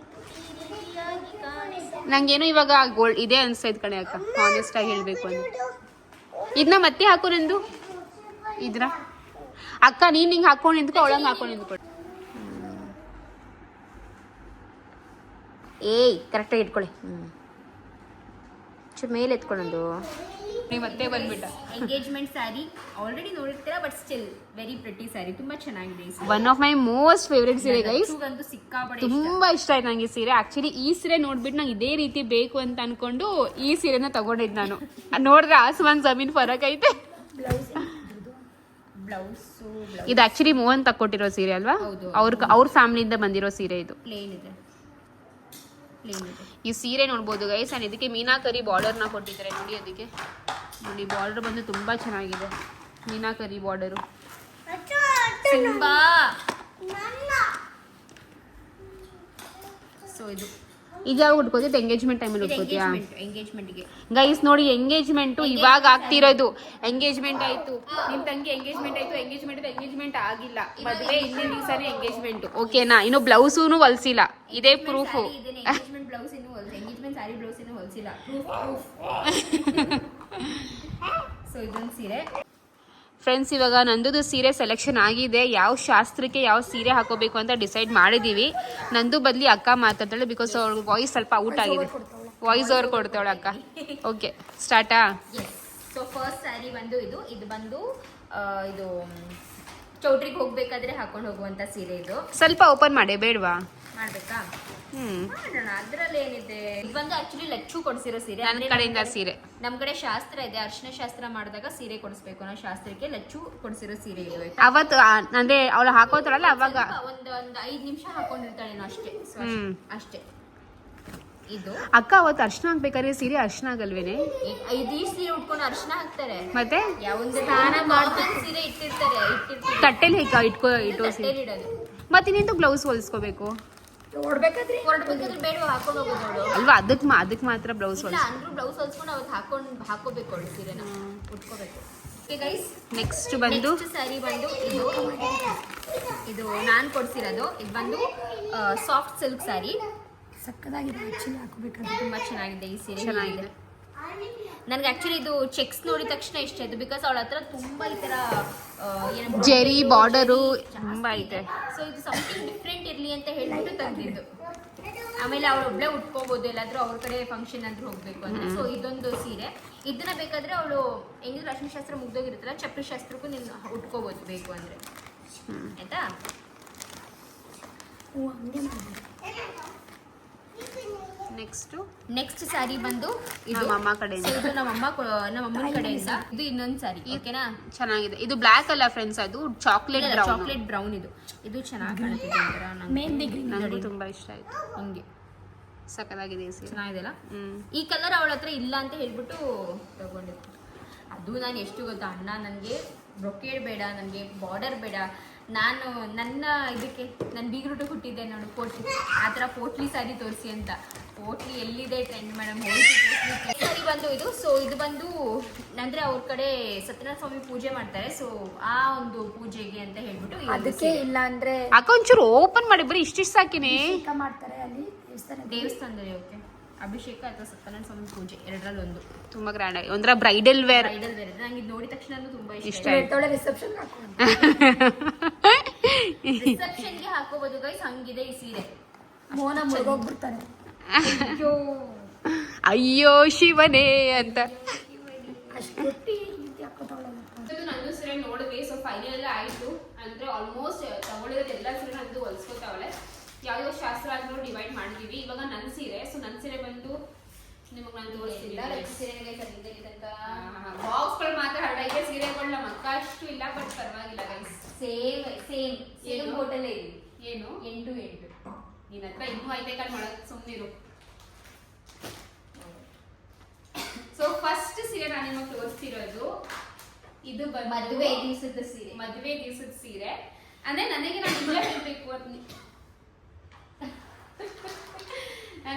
ನಂಗೇನು ಇವಾಗ ಗೋಲ್ಡ್ ಇದೆ ಅನ್ಸ್ತೈತ್ ಕಣೆ ಅಕ್ಕ, ಆನೆಸ್ಟ್ ಆಗಿ ಹೇಳ್ಬೇಕು ಅಂದ್ರೆ. ಇದನ್ನ ಮತ್ತೆ ಹಾಕು ನಂದು. ಇದ್ರ ಅಕ್ಕ ನೀನ್ ಹಿಂಗ್ ಹಾಕೊಂಡು ನಿಂತ್ಕೊ, ಒಳಗೆ ಹಾಕೊಂಡು ನಿಂತ್ಕೊಡು. ಏಯ್ ಕರೆಕ್ಟಾಗಿ ಇಟ್ಕೊಳ್ಳಿ. ಮೇಲೆ ಎತ್ಕೊಳ್ಳೋದು. ನೀವು ಮತ್ತೆ ಬಂದ್ಬಿಟ್ಟ. ಎಂಗೇಜ್ಮೆಂಟ್ ಸ್ಯಾರಿ ಆಲ್ರೆಡಿ ನೋಡಿರ್ತೀರಾ, but still very pretty sari. ತುಂಬಾ ಚೆನ್ನಾಗಿದೆ. One of my most favourite ಸೀರೆ ಗೈಸ್. ಸಿಕ್ಕಾಪಟ್ಟೆ ತುಂಬಾ ಇಷ್ಟ ಆಯ್ತು ನಂಗೆ ಸೀರೆ. ಆಕ್ಚುಲಿ ಈ ಸೀರೆ ನೋಡ್ಬಿಟ್ಟು ನಂಗೆ ಇದೇ ರೀತಿ ಬೇಕು ಅಂತ ಅನ್ಕೊಂಡು ಈ ಸೀರೆನ ತಗೊಂಡಿದ್ದು ನಾನು. ನೋಡಿದ್ರೆ ಆಸ್ಮಾನ್ ಜಮೀನ್ ಫರಕ್ ಐತೆ. ಬ್ಲೌಸ್ ಇದು ಆಕ್ಚುಲಿ ಮೋಹನ್ ತಕ್ಕೊಟ್ಟಿರೋ ಸೀರೆ ಅಲ್ವಾ? ಅವ್ರ ಫ್ಯಾಮಿಲಿಯಿಂದ ಬಂದಿರೋ ಸೀರೆ ಇದು. ಪ್ಲೇನ್ ಇದೆ. ಈ ಸೀರೆ ನೋಡ್ಬೋದು ಗೈಸ್. ಅಂಡ್ ಇದಕ್ಕೆ ಮೀನಾಕರಿ ಬಾರ್ಡರ್ನ ಕೊಟ್ಟಿದ್ದಾರೆ ನೋಡಿ. ಅದಕ್ಕೆ ನೋಡಿ ಬಾರ್ಡರ್ ಬಂದು ತುಂಬಾ ಚೆನ್ನಾಗಿದೆ, ಮೀನಾಕರಿ ಬಾರ್ಡರು. ಸೊ ಇದು ಯಾವಾಗ ಉಟ್ಕೋತಿತ್ತು? ಎಂಗೇಜ್ಮೆಂಟ್ ಟೈಮಲ್ಲಿ ಉಟ್ಕೋತೀಯಾ? ಎಂಗೇಜ್ಮೆಂಟ್ಗೆ ಗೈಸ್ ನೋಡಿ, ಎಂಗೇಜ್ಮೆಂಟ್ ಇವಾಗ ಆಗ್ತಿರೋದು. ಎಂಗೇಜ್ಮೆಂಟ್ ಆಯ್ತು, ನಿಮ್ ತಂಗಿ ಎಂಗೇಜ್ಮೆಂಟ್ ಆಯ್ತು. ಎಂಗೇಜ್ಮೆಂಟ್ ಆಗಿಲ್ಲ, ಮದುವೆ ಹಿಂದಿನ ದಿವಸನೇ ಎಂಗೇಜ್ಮೆಂಟ್. ಓಕೆನಾ? ಇನ್ನು ಬ್ಲೌಸೂನು ಹೊಲ್ಸಿಲ್ಲ, ಇದೇ ಪ್ರೂಫು. ಎಂಗೇಜ್ಮೆಂಟ್ ಬ್ಲೌಸ್ ಇನ್ನೂ ಹೊಲ್ಸಿಲ್ಲ, ಎಂಗೇಜ್ಮೆಂಟ್ ಸ್ಯಾರಿ ಬ್ಲೌಸ್ ಇನ್ನೂ ಹೊಲ್ಸಿಲ್ಲ. ಸೊ ಇದೊಂದು ಸೀರೆ ಫ್ರೆಂಡ್ಸ್. ಇವಾಗ ನಂದು ಸೀರೆ ಸೆಲೆಕ್ಷನ್ ಆಗಿದೆ. ಯಾವ ಶಾಸ್ತ್ರಕ್ಕೆ ಯಾವ ಸೀರೆ ಹಾಕೋಬೇಕು ಅಂತ ಡಿಸೈಡ್ ಮಾಡಿದೀವಿ. ನಂದು ಬದಲಿ ಅಕ್ಕ ಮಾತಾಡ್ತಾಳೆ, ಬಿಕಾಸ್ ಅವ್ಳ ವಾಯ್ಸ್ ಸ್ವಲ್ಪ ಔಟ್ ಆಗಿದೆ. ವಾಯ್ಸ್ ಓವರ್ ಕೊಡ್ತಾವಳ ಅಕ್ಕ. ಓಕೆ, ಸ್ಟಾರ್ಟಾ? ಸೊ ಫಸ್ಟ್ ಸ್ಯಾರಿ ಬಂದು ಇದು ಬಂದು ಇದು ಚೌಟ್ರಿಗೆ ಹೋಗ್ಬೇಕಾದ್ರೆ ಹಾಕೊಂಡು ಹೋಗುವಂತ ಸೀರೆ. ಇದು ಸ್ವಲ್ಪ ಓಪನ್ ಮಾಡಿ, ಬೇಡವಾ? ಮಾಡ್ಬೇಕಾ? ಮಾಡೋಣ, ಅದ್ರಲ್ಲಿ ಏನಿದೆ. ಇದು ಬಂದು ಆಕ್ಚುಲಿ ಲಚ್ಚು ಕೊಡ್ಸಿರೋ ಸೀರೆ. ನನ್ನ ಕಡೆಯಿಂದ ಸೀರೆ. ನಮ್ ಕಡೆ ಶಾಸ್ತ್ರ ಇದೆ, ಅರ್ಶಿನ ಶಾಸ್ತ್ರ ಮಾಡಿದಾಗ ಸೀರೆ ಕೊಡಿಸ್ಬೇಕು ಅನ್ನೋ ಶಾಸ್ತ್ರಕ್ಕೆ ಲಚ್ಚು ಕೊಡ್ಸಿರೋ ಸೀರೆ ಇದು. ಅವತ್ತು ಅಂದ್ರೆ ಅವಳು ಹಾಕೋತಾಳಲ್ಲ ಅವಾಗ ಒಂದು 5 ನಿಮಿಷ ಹಾಕೊಂಡಿರ್ತಾಳೆ ಅಷ್ಟೇ. ಅಷ್ಟೇ. ಇದು ಅಕ್ಕ ಅವತ್ತು ಅರ್ಶನ ಹಾಕ್ಬೇಕಾದ್ರೆ ಸೀರೆ ಅರ್ಶನ ಆಗಲ್ವೇನೆ? 5 ಸೀರೆ ಉಟ್ಕೊಂಡು ಅರ್ಶನ ಹಾಕ್ತಾರೆ. ಮತ್ತೆ ಯಾವೊಂದು ಸ್ನಾನ ಮಾಡ್ತಾರೆ ಸೀರೆ ಇಟ್ಟಿರ್ತಾರೆ. ತಟ್ಟೆಲಿ ಇಟ್ಟು ಸೀರೆ ಇಡೋದು. ಮತ್ತೆ ಇನ್ನೆಂದು ಬ್ಲೌಸ್ ಹೊಲಿಸ್ಕೋಬೇಕು? ಹೊರಡ್ಬೇಕಾದ್ರೆ ಬೇಡವಾ ಹಾಕೊಂಡು ಹೋಗೋದು ಅಲ್ವಾ? ಅದಕ್ಕೆ ಮಾತ್ರ ಬ್ಲೌಸ್ ಇಲ್ಲ ಅಂದ್ರೂ ಬ್ಲೌಸ್ ಹೊಲ್ಸ್ಕೊಂಡು ಅವತ್ತು ಹಾಕೋಬೇಕು ಅವಳು ಸೀರೆನ ಉಟ್ಕೋಬೇಕು. ಓಕೆ ಗೈಸ್, ನೆಕ್ಸ್ಟ್ ಬಂದು ಸ್ಯಾರಿ ಬಂದು ಇದು ನಾನು ಕೊಡ್ಸಿರೋದು. ಇದು ಬಂದು ಸಾಫ್ಟ್ ಸಿಲ್ಕ್ ಸ್ಯಾರಿ. ಸಕ್ಕದಾಗಿದೆ ಆಕ್ಚುಲಿ, ಹಾಕೋಬೇಕಾದ್ರೆ ತುಂಬಾ ಚೆನ್ನಾಗಿದೆ ಈ ಸೀರೆ. ಚೆನ್ನಾಗಿದೆ. ನನ್ಗೆ ಆಕ್ಚುಲಿ ಇದು ಚೆಕ್ಸ್ ನೋಡಿದ ತಕ್ಷಣ ಇಷ್ಟ ಆಯ್ತು, ಬಿಕಾಸ್ ಅವಳ ಹತ್ರ ತುಂಬಾ ಈ ತರ ಜೆರಿ ಬಾರ್ಡರು ತುಂಬಾ ಐತೆ. ಸೊ ಇದು ಸಮಥಿಂಗ್ ಡಿಫ್ರೆಂಟ್ ಇರ್ಲಿ ಅಂತ ಹೇಳ್ಬಿಟ್ಟು ತೆಗ್ದಿದ್ದು. ಆಮೇಲೆ ಅವಳು ಒಬ್ಳೆ ಉಟ್ಕೋಬಹುದು ಎಲ್ಲಾದ್ರೂ ಅವ್ರ ಕಡೆ ಫಂಕ್ಷನ್ ಆದ್ರೂ ಹೋಗ್ಬೇಕು ಅಂದ್ರೆ. ಸೊ ಇದೊಂದು ಸೀರೆ, ಇದನ್ನ ಬೇಕಾದ್ರೆ ಅವಳು ಹೆಂಗಿದ್ರು ಅರ್ಶಿನ ಶಾಸ್ತ್ರ ಮುಗ್ದೋಗಿರುತ್ತಲ್ಲ, ಚಪ್ಪಲಿ ಶಾಸ್ತ್ರಕ್ಕೂ ನೀನು ಉಟ್ಕೋಬಹುದು ಬೇಕು ಅಂದ್ರೆ, ಆಯ್ತಾ. ಹಂಗೆ ಮಾಡ್ಬೋದು. ನೆಕ್ಸ್ಟ್ ಸ್ಯಾರಿ ಬಂದು ಇದು ನಮ್ಮಮ್ಮ ಕಡೆಯಿಂದ. So ಇದು ನಮ್ಮಮ್ಮನ ಕಡೆಯಿಂದ. ಇದು ಇನ್ನೊಂದು ಸ್ಯಾರಿ, ಓಕೆನಾ. ಚೆನ್ನಾಗಿದೆ. ಇದು ಬ್ಲ್ಯಾಕ್ ಅಲ್ಲ ಫ್ರೆಂಡ್ಸ್, ಅದು ಚಾಕ್ಲೇಟ್ ಬ್ರೌನ್. ಇದು ಚೆನ್ನಾಗಿ ಕಾಣ್ತಿದೆ ಒಂಥರ. ಮೆಹಂದಿ ಗ್ರೀನ್ ನನಗೂ ತುಂಬಾ ಇಷ್ಟ ಆಯ್ತು. ಹಿಂಗೆ ಸಕ್ಕದಾಗಿದೆ ಸೀರೆ. ಚೆನ್ನಾಗಿದೆಲ್ಲ. ಈ ಕಲರ್ ಅವಳ ಹತ್ರ ಇಲ್ಲ ಅಂತ ಹೇಳ್ಬಿಟ್ಟು ತಗೊಂಡಿದ್ದು. ಅದು ನಾನು ಎಷ್ಟು ಗೊತ್ತಾ ಅಣ್ಣ, ನನಗೆ ಬ್ರೊಕೇಡ್ ಬೇಡ, ನನಗೆ ಬಾರ್ಡರ್ ಬೇಡ, ನಾನು ನನ್ನ ಇದಕ್ಕೆ ನನ್ನ ಬೀಗ್ರೂಟು ಹುಟ್ಟಿದ್ದೆ ನೋಡು ಪೋಟ್ಲಿ, ಆ ಥರ ಪೋಟ್ಲಿ ಸ್ಯಾರಿ ತೋರಿಸಿ ಅಂತ. ಪೋಟ್ಲಿ ಎಲ್ಲಿದೆ ಟ್ರೆಂಡ್ ಮೇಡಮ್, ಹೋಯ್ತು ಸ್ಯಾರಿ ಬಂದು ಇದು. ಸೊ ಇದು ಬಂದು ಅಂದರೆ ಅವ್ರ ಕಡೆ ಸತ್ಯನಾರಾಯಣ ಸ್ವಾಮಿ ಪೂಜೆ ಮಾಡ್ತಾರೆ. ಸೊ ಆ ಒಂದು ಪೂಜೆಗೆ ಅಂತ ಹೇಳ್ಬಿಟ್ಟು ಅದಕ್ಕೆ ಇಲ್ಲ ಅಂದ್ರೆ ಅಕ್ಕ ಒಂಚೂರು ಓಪನ್ ಮಾಡಿ, ಬರೀ ಇಷ್ಟಿಷ್ಟು ಸಾಕಿನೇ ಅಭಿಷೇಕ ಮಾಡ್ತಾರೆ ಅಲ್ಲಿ ದೇವಸ್ಥಾನದಲ್ಲಿ. ಓಕೆ, ಅಭಿಷೇಕ ಅಥವಾ ಸತ್ಯನಾರಾಯಣ ಸ್ವಾಮಿ ಪೂಜೆ ಎರಡರಲ್ಲಿ ಒಂದು. ತುಂಬಾ ಗ್ರ್ಯಾಂಡ್ ಆಗಿ ಒಂಥರ ಬ್ರೈಡಲ್ ವೇರ್. ನಂಗೆ ಇದು ನೋಡಿದ ತಕ್ಷಣ ತುಂಬಾ ಇಷ್ಟ. ರಿಸೆಪ್ಷನ್ ರಿಸೆಪ್ಷನ್ಗೆ ಹಾಕೋಬಹುದು ಗೈಸ್, ಹಂಗಿದೆ ಈ ಸೀರೆ. ಮೋನ ಮುಳುಗೋಗ್ಬಿಡ್ತಾನೆ. ಅಯ್ಯೋ ಶಿವನೇ ಅಂತ. ಅಷ್ಟು ಹಾಕೋತಾವಳಲ್ಲ. ಇದು ನಂದು ಸೀರೆ ನೋಡಿದ್ವಿ. ಸೊ ಫೈನಲ್ ಎಲ್ಲ ಆಯ್ತು ಅಂದ್ರೆ ಆಲ್ಮೋಸ್ಟ್ ತಗೊಳ್ಳಿರೋದು ಎಲ್ಲ ಸೀರೆ ನಂದು ಹೊಲ್ಸ್ಕೊತಾವಳೆ. ಯಾವ್ಯಾವ ಶಾಸ್ತ್ರ ಆದ್ರೂ ಡಿವೈಡ್ ಮಾಡಿದೀವಿ. ಇವಾಗ ನನ್ನ ಸೀರೆ. ಸೊ ನನ್ನ ಸೀರೆ ಬಂದು ನಿಮಗೆ ನಾನು ತೋರಿಸ್ತೀನಿ. ಬಾಕ್ಸ್ಗಳು ಮಾತ್ರ ಹರಡೈತೆ, ಸೀರೆಗಳು ನಮ್ಮ ಅಕ್ಕ ಅಷ್ಟು ಇಲ್ಲ, ಬಟ್ ಪರವಾಗಿಲ್ಲ ಗೈಸ್. ಸೇಮ್ ಹೋಟೆಲ್ ಇದೆ. ಏನು 8 ನಿನ್ನ ಹತ್ರ ಇನ್ನೂ ಐತೆ ಕಣ್ ಮಾಡಕ್ ಸುಮ್ಮನಿರು. ಸೊ ಫಸ್ಟ್ ಸೀರೆ ನಾನು ನಿಮಗೆ ತೋರಿಸ್ತಿರೋದು ಇದು ಮದುವೆ ದಿವಸದ ಸೀರೆ. ಅಂದ್ರೆ ನನಗೆ ನಾನು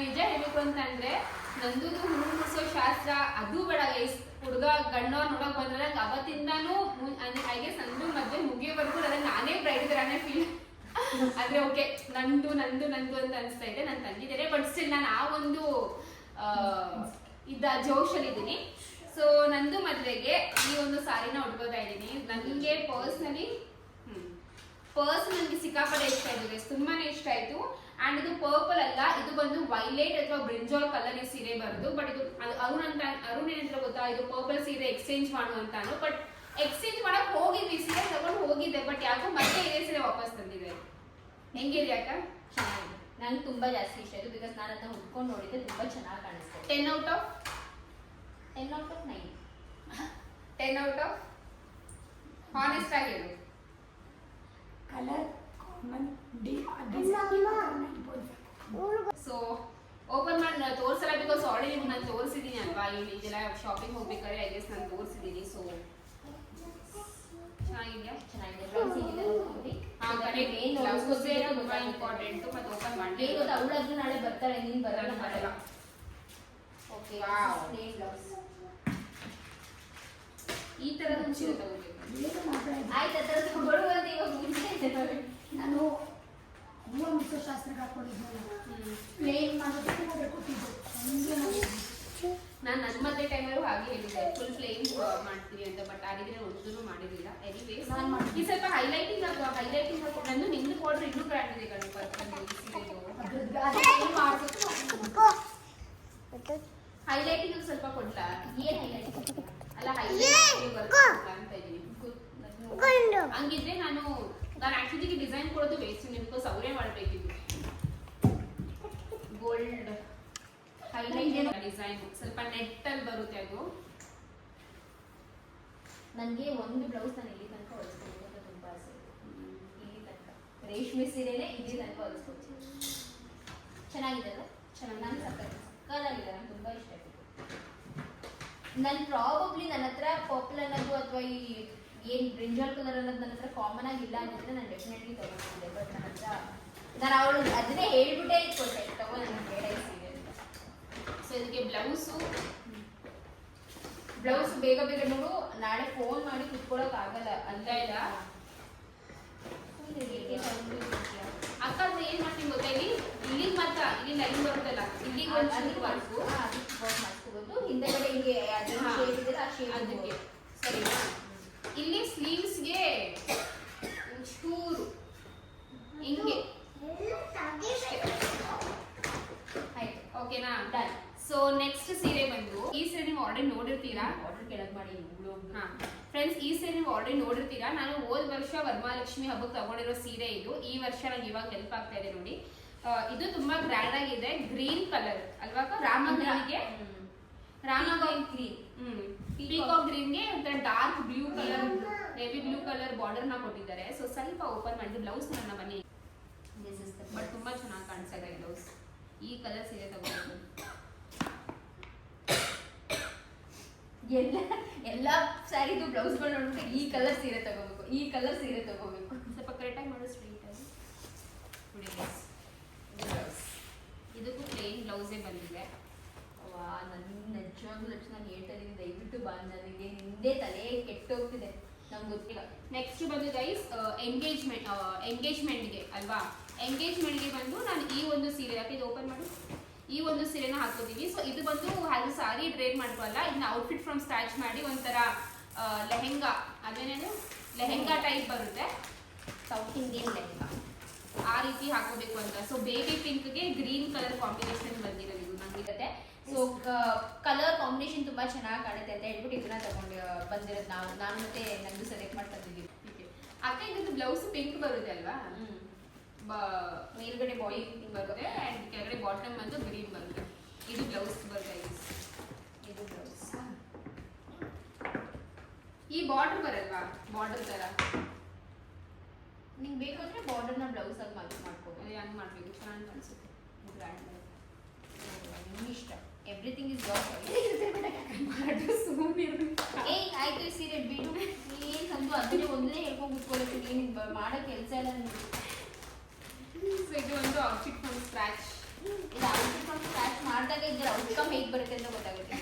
ನಿಜ ಹೇಳ್ಬೇಕು ಅಂತ ಅಂದ್ರೆ ನಂದು ಹೂ ಮುಡ್ಸೋ ಶಾಸ್ತ್ರ ಅದು ಬೇಡ ಗೈಸ್. ಹುಡುಗ ಗಂಡವ್ರು ನೋಡಕ್ ಬಂದ್ರೆ ನಂಗೆ ಅವತ್ತಿಂದಾನು ಐ ಗೆಸ್ ನಂದು ಮದ್ವೆ ಮುಗಿಯೋವರೆಗೂ ನನಗೆ ನಾನೇ ಬ್ರೈಡ್ ತರಾನೇ ಫೀಲ್. ಆದ್ರೆ ಓಕೆ, ನಂದು ಅಂತ ಅನಿಸ್ತಾ ಇದೆ. ನಾನು ತಂದಿದ್ದೇನೆ, ಬಟ್ ಸ್ಟಿಲ್ ನಾನು ಆ ಒಂದು ಜೋಶಲ್ಲಿ ಇದ್ದೀನಿ. ಸೊ ನಂದು ಮದ್ವೆಗೆ ಈ ಒಂದು ಸಾರಿನ ಉಟ್ಕೋತಾ ಇದ್ದೀನಿ. ನನಗೆ ಪರ್ಸ್ನಲಿ ಸಿಕ್ಕಾಪಟ್ಟೆ ಇಷ್ಟ ಆಯ್ತು, ತುಂಬಾನೇ ಇಷ್ಟ ಆಯ್ತು. ಅಂಡ್ ಇದು ಪರ್ಪಲ್ ಅಲ್ಲ, ಇದು ಬಂದು ವೈಲೆಟ್ ಅಥವಾ ಬ್ರಿಂಜಾಲ್ ಕಲರ್ ಈ ಸೀರೆ ಬರೋದು. ಬಟ್ ಇದು ಅರುಣ್ ಏನಂತ ಗೊತ್ತಾ, ಇದು ಪರ್ಪಲ್ ಸೀರೆ ಎಕ್ಸ್ಚೇಂಜ್ ಮಾಡುವಂತಾನು. ಬಟ್ ಎಕ್ಸ್ಚೇಂಜ್ ಮಾಡಕ್ ಹೋಗಿದ್ವಿ, ಸೀರೆ ತಗೊಂಡು ಹೋಗಿದ್ದೆ, ಬಟ್ ಯಾಕೋ ಮತ್ತೆ ಇದೇ ಸೀರೆ ವಾಪಸ್ ತಂದಿದೆ. ಹೆಂಗಿದೆ ಅಕ್ಕ? ಚೆನ್ನಾಗಿದೆ, ನಂಗೆ ತುಂಬಾ ಜಾಸ್ತಿ ಇಷ್ಟ ಆಯ್ತು. ಬಿಕಾಸ್ ನಾನು ಅದನ್ನ ಉಟ್ಕೊಂಡು ನೋಡಿದ್ದೆ, ತುಂಬಾ ಚೆನ್ನಾಗಿ ಕಾಣಿಸ್ತು. 10 out of 9. 10 out of honest ಆಗಿ ಹೇಳು. ಕಲರ್ ಕಾಮನ್ ಸೊ ಓಪನ್ ಮಾಡಿ ತೋರಿಸಲ್ಲ, ಬಿಕಾಸ್ ಆಲ್ರೆಡಿ ನಿಮ್ಗೆ ನಾನು ತೋರಿಸಿದ್ದೀನಿ ಅಲ್ವಾ. ಇದೆಲ್ಲ ಶಾಪಿಂಗ್ ಹೋಗ್ಬೇಕಾದ್ರೆ ಐ ಗೆಸ್ ನಾನು ತೋರಿಸಿದ್ದೀನಿ. ಸೊ ಚೆನ್ನಾಗಿದೆಯಾ? ಚೆನ್ನಾಗಿದೆ. ಬ್ಲೌಸ್ ಹೇಗಿದೆ ನೋಡಿ. ತುಂಬಾ ಇಂಪಾರ್ಟೆಂಟ್. ಮತ್ತೆ ಓಪನ್ ಮಾಡಿ ಅವಳಾದ್ರೂ ನಾಳೆ ಬರ್ತಾಳೆ, ನೀನ್ ಬರಲ್ಲ. ಓಕೆ, ಪ್ಲೇನ್ ಬ್ಲೌಸ್ ಈ ತರ ಸೀರೆ ತಗೋಬೇಕು. ಆಯ್ತು, ಅದರ ಬರುವಂತ ಇವಾಗ ಮುಂಚೆ ನಾನು ಹೂವ ಮುಚ್ಚೋ ಶಾಸ್ತ್ರಕ್ಕೆ ಹಾಕೊಂಡಿದ್ನಲ್ಲ, ಪ್ಲೇನ್ ಮಾಡೋದಕ್ಕೆ ಕೊಟ್ಟಿದ್ದು. ನಾನು ನನ್ನ ಮದುವೆ ಟೈಮಲ್ಲೂ ಹಾಗೆ ಹೇಳಿದ್ದೆ, ಫುಲ್ ಪ್ಲೇನ್ ಮಾಡ್ತೀನಿ ಅಂತ. ಬಟ್ ಆ ರೀತಿ ಒಂದೂ ಮಾಡಿರಲಿಲ್ಲ. ಎನಿವೇಸ್ ಈ ಸ್ವಲ್ಪ ಹೈಲೈಟಿಂಗ್ ನಂದು ನಿಂದು ಕೊಡ್ರೆ ಇನ್ನೂ ಬ್ರ್ಯಾಂಡ್ ಇದೆ ಕಣೆ. ಹೈಲೈಟಿಂಗ್ ಸ್ವಲ್ಪ ಕೊಡ್ಲಾ? ಏನ್ ಹೈಲೈಟ್ ಅಲ್ಲ, ಹೈಲೈಟ್ ಬರುತ್ತೆ ಅಂತ ಇದೀನಿ. ಹಂಗಿದ್ರೆ ನಾನು ಆಕ್ಚುಲಿ ಡಿಸೈನ್ ಕೊಡೋದು ವೇಸ್ಟ್, ಬಿಕಾಸ್ ಅವರೇ ಮಾಡಬೇಕಿತ್ತು. ಗೋಲ್ಡ್ ಹೈಲೈಟ್ ಡಿಸೈನ್ ಸ್ವಲ್ಪ ನೆಟ್ ಅಲ್ಲಿ ಬರುತ್ತೆ ಅದು. ನನಗೆ ಒಂದು ಬ್ಲೌಸ್ ನಾನು ಇಲ್ಲಿ ತನಕ ಹೊಲಿಸ್ಕೊಳ್ತೀನಿ ಅಂತ ತುಂಬಾ ಆಸೆ ಇದೆ. ಇಲ್ಲಿ ತನಕ ರೇಷ್ಮೆ ಸೀರೆನೇ ಇಲ್ಲಿ ತನಕ ಹೊಲಿಸ್ಕೊಳ್ತೀನಿ. ಚೆನ್ನಾಗಿದೆ ಅಲ್ಲ? ಚೆನ್ನಾಗಿ, ನಾನು ಸಕ್ಕತ್ತಾಗಿದೆ, ನಂಗೆ ತುಂಬಾ ಇಷ್ಟ ಆಯ್ತು. ನಾನು ಪ್ರಾಬಬ್ಲಿ ನನ್ನ ಹತ್ರ ಪರ್ಪಲ್ ಅನ್ನೋದು ಅಥವಾ ಈ ಏನು ಬ್ರಿಂಜಾಲ್ ಕಲರ್ ಅನ್ನೋದು ನನ್ನ ಹತ್ರ ಕಾಮನ್ ಆಗಿಲ್ಲ ಅಂತಿದ್ರೆ ನಾನು ಡೆಫಿನೆಟ್ಲಿ ತಗೊಂಡಿದ್ದೆ. ಬಟ್ ನನ್ನ ಹತ್ರ ನಾನು ಅವಳು ಅದನ್ನೇ ಹೇಳ್ಬಿಟ್ಟೇ ಇಟ್ಕೊಟ್ಟೆ, ತಗೋ ನನಗೆ ಬೇಡ ಈ ಸೀರೆ ಅಂತ. ಸೊ ಇದಕ್ಕೆ ಬ್ಲೌಸ್ ಬೇಗ ನೋಡು, ನಾಳೆ ಫೋನ್ ಮಾಡಿ ಕುತ್ಕೊಳ್ಳೋಕೆ ಆಗಲ್ಲ ಅಂತ ಇಲ್ಲ. ಅಕ್ಕ ಏನ್ ಮಾಡ್ತೀನಿ ಗೊತ್ತಾ, ಇಲ್ಲಿಗೆ ಮಾತ್ರ ಇಲ್ಲಿ ಲೈನ್ ಬರುತ್ತಲ್ಲ, ಇಲ್ಲಿಗೆ ಒಂದು ವರ್ಕ್ ಮಾಡ್ಕೋಬಹುದು. ಹಿಂದೆಗಡೆ ಹಿಂಗೆ ಅದಕ್ಕೆ ಸರಿನಾ? ಇಲ್ಲಿ ಸ್ಲೀವ್ಸ್ಗೆ ಚೂರು ಆಲ್ರೆಡಿ ನೋಡಿರ್ತೀರಾ. ನಾನು ಹೋದ ವರ್ಷ ವರಮಹಾಲಕ್ಷ್ಮಿ ಹಬ್ಬಕ್ಕೆ ತಗೊಂಡಿರೋ ಸೀರೆ ಇದು. ಈ ವರ್ಷ ನಂಗೆ ಇವಾಗ ಹೆಲ್ಪ್ ಆಗ್ತಾ ಇದೆ ನೋಡಿ. ಇದು ತುಂಬಾ ಗ್ರ್ಯಾಂಡ್ ಆಗಿದೆ. ಗ್ರೀನ್ ಕಲರ್ ಅಲ್ವಾ, ರಾಮಗ್ರೀನ್ಗೆ ಗ್ರೀನ್, ಪೀಕಾಕ್ ಗ್ರೀನ್ಗೆ ಒಂಥರ dark blue colour, navy blue colour border ನ ಕೊಟ್ಟಿದ್ದಾರೆ. ಸೊ ಸ್ವಲ್ಪ ಓಪನ್ ಮಾಡಿದ್ದು ಬ್ಲೌಸ್ ನನ್ನ ಬನ್ನಿ, ಬಟ್ ತುಂಬಾ ಚೆನ್ನಾಗಿ ಕಾಣಿಸ್ತಾ ಇದೆ ಬ್ಲೌಸ್. ಈ ಕಲರ್ ಸೀರೆ ತಗೋಬೇಕು. ಎಲ್ಲ ಸ್ಯಾರಿದು ಬ್ಲೌಸ್ಗಳು ನೋಡ್ಬಿಟ್ಟು ಈ ಕಲರ್ ಸೀರೆ ತಗೋಬೇಕು, ಈ ಕಲರ್ ಸೀರೆ ತಗೋಬೇಕು. ಸ್ವಲ್ಪ ಕರೆಕ್ಟಾಗಿ ಮಾಡು, ಸ್ಟ್ರೈಟ್ ಆಗಿ ನೋಡಿ ಬ್ಲೌಸ್. ಇದಕ್ಕೂ ಪ್ಲೇನ್ ಬ್ಲೌಸೇ ಬಂದಿದೆ. ವಾ, ನನ್ನ ನಿಜವಾಗ್ಲೂ ಲಕ್ಷಣ ನಾನು ಹೇಳ್ತಾ ಇದ್ದೀನಿ, ದಯವಿಟ್ಟು ಬಾ, ನನಗೆ ನಿಂದೇ ತಲೆ ಕೆಟ್ಟೋಗ್ತಿದೆ, ನಮ್ಗೆ ಗೊತ್ತಿಲ್ಲ. ನೆಕ್ಸ್ಟ್ ಬಂದು ಗೈಸ್ ಎಂಗೇಜ್ಮೆಂಟ್ಗೆ ಅಲ್ವಾ, ಎಂಗೇಜ್ಮೆಂಟ್ಗೆ ಬಂದು ನಾನು ಈ ಒಂದು ಸೀರೆ, ಯಾಕೆ ಇದು ಓಪನ್ ಮಾಡಿ, ಈ ಒಂದು ಸೀರೆನ ಹಾಕೋತೀವಿ. ಸೊ ಇದು ಬಂದು ಅದು ಸಾರಿ ಡ್ರೇಪ್ ಮಾಡ್ಕೊಳ್ಳಲ್ಲ, ಇದನ್ನ ಔಟ್ಫಿಟ್ ಫ್ರಮ್ ಸ್ಟಾರ್ಚ್ ಮಾಡಿ ಒಂಥರ ಲೆಹೆಂಗಾ, ಅದೇನೇನು ಲೆಹೆಂಗಾ ಟೈಪ್ ಬರುತ್ತೆ, ಸೌತ್ ಇಂಡಿಯನ್ ಲೆಹಂಗಾ ಆ ರೀತಿ ಹಾಕೋಬೇಕು ಅಂತ. ಸೊ ಬೇಬಿ ಪಿಂಕ್ಗೆ ಗ್ರೀನ್ ಕಲರ್ ಕಾಂಬಿನೇಷನ್ ಬಂದಿರೋದು ಇದು ನಂಗಿರುತ್ತೆ. ಸೊ ಕಲರ್ ಕಾಂಬಿನೇಷನ್ ತುಂಬಾ ಚೆನ್ನಾಗಿ ಕಾಣುತ್ತೆ ಅಂತ ಹೇಳ್ಬಿಟ್ಟು ಇದನ್ನ ತಗೊಂಡು ಬಂದಿರೋದು ನಾನು ಮತ್ತೆ ನಂದು ಸೆಲೆಕ್ಟ್ ಮಾಡಿ ತಂದಿದ್ದೀವಿ. ಅಕ್ಕ ಇದ್ದು ಬ್ಲೌಸ್ ಪಿಂಕ್ ಬರುತ್ತೆ ಅಲ್ವಾ, ಮೇಲ್ಗಡೆ ಬಾಡಿ ಪಿಂಕ್ ಬರುತ್ತೆ ಅಂಡ್ ಕೆಳಗಡೆ ಬಾಟಮ್ ಬಂದು ಗ್ರೀನ್ ಬರುತ್ತೆ. ಇದು ಬ್ಲೌಸ್ ಬರುತ್ತೆ, ಇದು ಬ್ಲೌಸ್. ಈ ಬಾರ್ಡರ್ ಬರಲ್ವಾ, ಬಾರ್ಡರ್ ತರ ನಿಂಗೆ ಬೇಕು ಅಂದ್ರೆ ಬಾರ್ಡರ್ನ ಬ್ಲೌಸ್ ಆಗಿ ಮಾಡ್ಕೋಬೋದು. ಅದೇ ಹಂಗೆ ಮಾಡಬೇಕು, ಚೆನ್ನಾಗಿ ಕಾಣಿಸುತ್ತೆ. ಗ್ರ್ಯಾಂಡ್ ನಿಮ್ಗೆ ಇಷ್ಟ, ಎವ್ರಿಥಿಂಗ್ ಇಸ್ ಯೋರ್ ಏಯ್ ಆಯ್ತು, ಈ ಸೀರೆ ಬಿಡು, ಏನ್ ನಂದು ಅದನ್ನೇ ಒಂದೇ ಹೇಳ್ಕೊಂಡು ಕೂತ್ಕೊಳ್ಳೋದು, ನೀನು ಮಾಡೋ ಕೆಲಸ ಎಲ್ಲ ನಿಮ್ಗೆ. ಇದು ಒಂದು ಔಟ್ಫಿಟ್ ಫ್ರಮ್ ಸ್ಕ್ರಾಚ್. ಇದು ಔಟ್ಫಿಟ್ ಫ್ರಮ್ ಸ್ಕ್ರಾಚ್ ಮಾಡಿದಾಗ ಇದ್ರೆ ಔಟ್ಕಮ್ ಹೇಗೆ ಬರುತ್ತೆ ಅಂತ ಗೊತ್ತಾಗುತ್ತೆ.